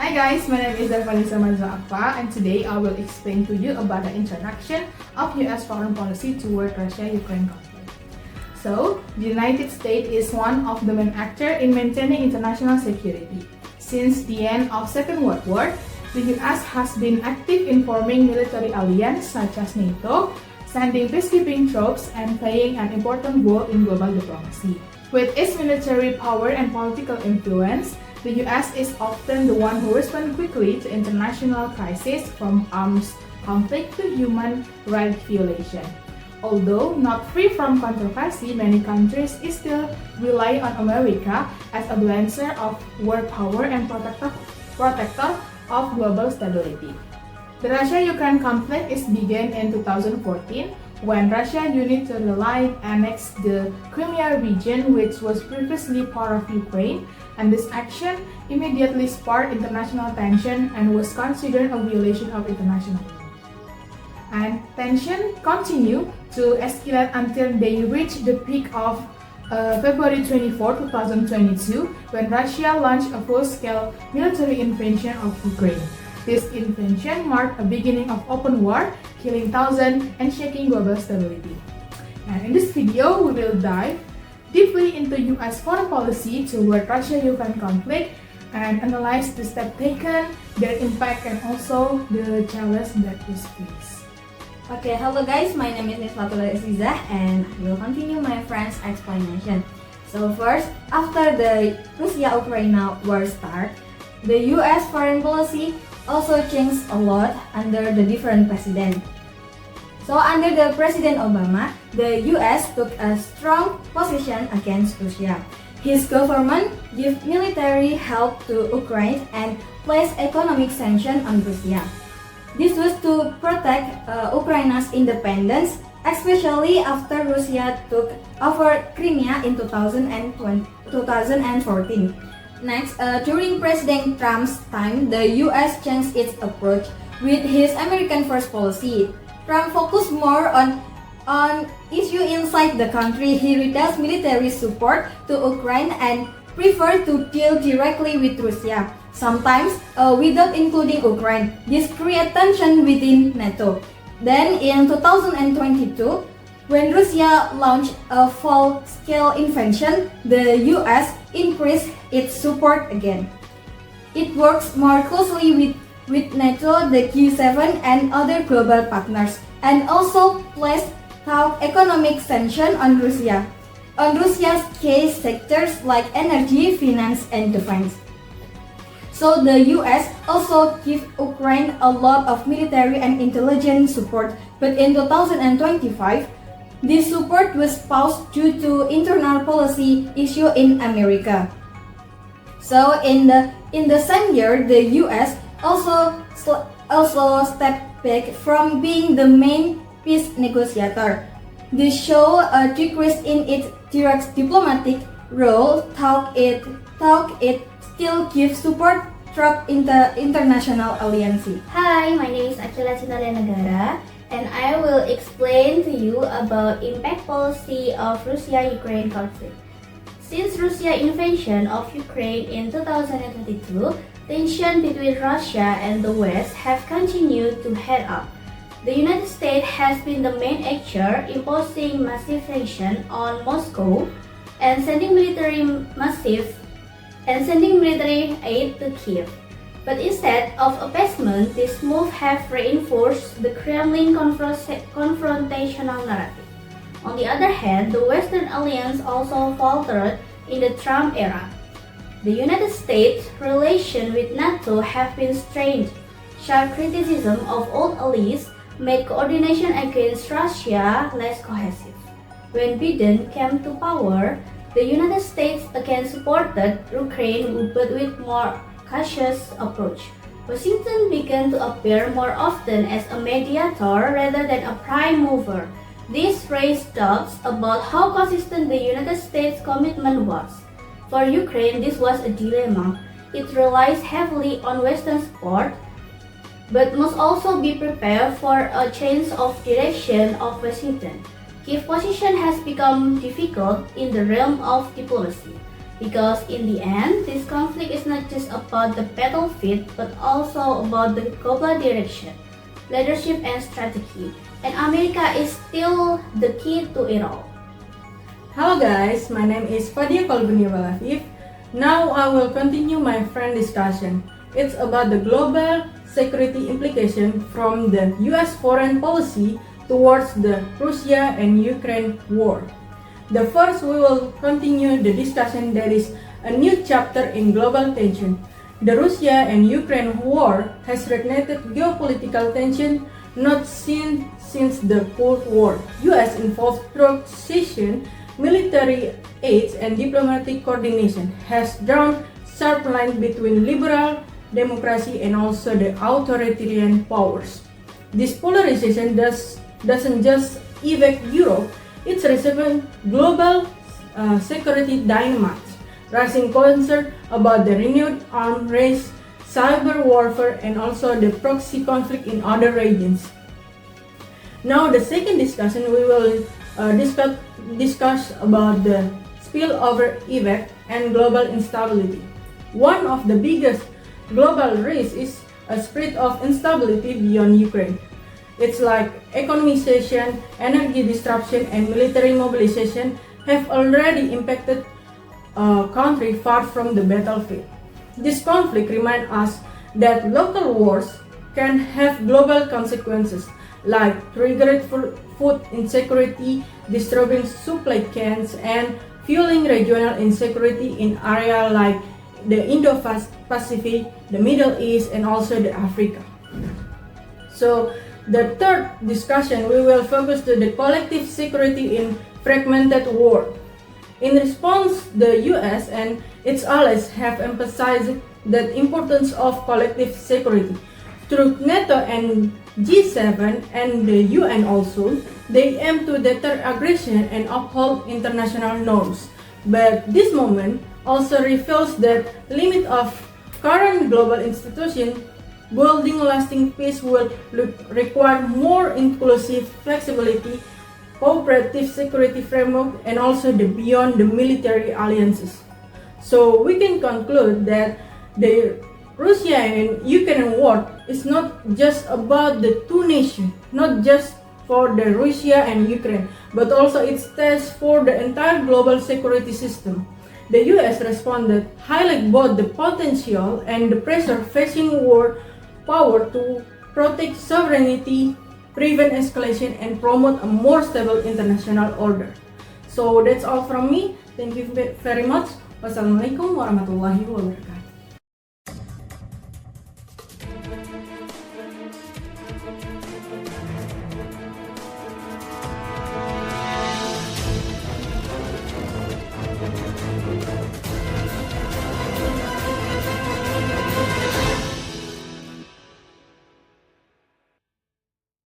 Hi guys, my name is Darvanissa Mazwa Akfa, and today I will explain to you about the introduction of US foreign policy toward Russia-Ukraine conflict. So, the United States is one of the main actors in maintaining international security. Since the end of Second World War, the US has been active in forming military alliances such as NATO, sending peacekeeping troops, and playing an important role in global diplomacy. With its military power and political influence, the US is often the one who responds quickly to international crises, from arms conflict to human rights violation. Although not free from controversy, many countries still rely on America as a balancer of world power and protector of global stability. The Russia-Ukraine conflict began in 2014 when Russia unilaterally annexed the Crimea region, which was previously part of Ukraine, and this action immediately sparked international tension and was considered a violation of international law. And tension continued to escalate until they reached the peak of February 24, 2022, when Russia launched a full-scale military invasion of Ukraine. This invasion marked a beginning of open war, killing thousands and shaking global stability. And in this video, we will dive deeply into US foreign policy toward Russia-Ukraine conflict and analyze the steps taken, their impact, and also the challenge that is faced. Okay, hello guys, my name is Nisfatul Azizah and I will continue my friend's explanation. So first, after the Russia-Ukraine war start, the US foreign policy also changed a lot under the different presidents. So under the President Obama, the US took a strong position against Russia. His government gave military help to Ukraine and placed economic sanctions on Russia. This was to protect Ukraine's independence, especially after Russia took over Crimea in 2014. Next, during President Trump's time, the US changed its approach with his American First policy. Trump focused more on issues inside the country. He reduced military support to Ukraine and preferred to deal directly with Russia, sometimes without including Ukraine. This created tension within NATO. Then in 2022, when Russia launched a full-scale invasion, the US increased its support again. It works more closely with NATO, the G7, and other global partners, and also placed tough economic sanctions on Russia, Russia's key sectors like energy, finance, and defense. So the US also gave Ukraine a lot of military and intelligence support, but in 2025, this support was paused due to internal policy issue in America. So in the same year, the US also stepped back from being the main peace negotiator. This show a decrease in its direct diplomatic role, though it still gives support through international alliances. Hi, my name is Aqeela, Cinta, Negara, and I will explain to you about impact policy of Russia-Ukraine conflict. Since Russia's invasion of Ukraine in 2022, tension between Russia and the West have continued to heat up. The United States has been the main actor, imposing massive sanctions on Moscow and sending military aid to Kiev. But instead of appeasement, this move have reinforced the Kremlin confrontational narrative. On the other hand, the Western alliance also faltered in the Trump era. The United States' relations with NATO have been strained. Sharp criticism of old allies made coordination against Russia less cohesive. When Biden came to power, the United States again supported Ukraine but with more cautious approach. Washington began to appear more often as a mediator rather than a prime mover. This raised doubts about how consistent the United States' commitment was. For Ukraine, this was a dilemma. It relies heavily on Western support, but must also be prepared for a change of direction of Washington. Kiev's position has become difficult in the realm of diplomacy. Because in the end, this conflict is not just about the battlefield, but also about the global direction, leadership, and strategy. And America is still the key to it all. Hello guys, my name is Fadiyah Qalbuniyah Balafıf. Now I will continue my friend discussion. It's about the global security implication from the US foreign policy towards the Russia and Ukraine war. The first, we will continue the discussion that is a new chapter in global tension. The Russia and Ukraine war has reignited geopolitical tension not seen since the Cold War. US involved precision, military aids, and diplomatic coordination has drawn sharp line between liberal democracy and also the authoritarian powers. This polarization doesn't just affect Europe, it's receiving global security dynamics, rising concern about the renewed arms race, cyber warfare, and also the proxy conflict in other regions. Now, the second discussion, we will discuss about the spillover effect and global instability. One of the biggest global risks is a spread of instability beyond Ukraine. It's like economization, energy disruption, and military mobilization have already impacted a country far from the battlefield. This conflict reminds us that local wars can have global consequences, like triggered food insecurity, disturbing supply chains, and fueling regional insecurity in areas like the Indo-Pacific, the Middle East, and also the Africa. So, the third discussion, we will focus to the collective security in fragmented world. In response, the US and its allies have emphasized the importance of collective security. Through NATO and G7 and the UN also, they aim to deter aggression and uphold international norms. But this moment also reveals that limit of current global institutions. Building lasting peace will require more inclusive flexibility, cooperative security framework, and also the beyond the military alliances. So we can conclude that the Russia and Ukraine war is not just about the two nations, not just for the Russia and Ukraine, but also its test for the entire global security system. The US responded, highlight both the potential and the pressure facing world power to protect sovereignty, prevent escalation, and promote a more stable international order. So that's all from me. Thank you very much. Wassalamualaikum warahmatullahi wabarakatuh.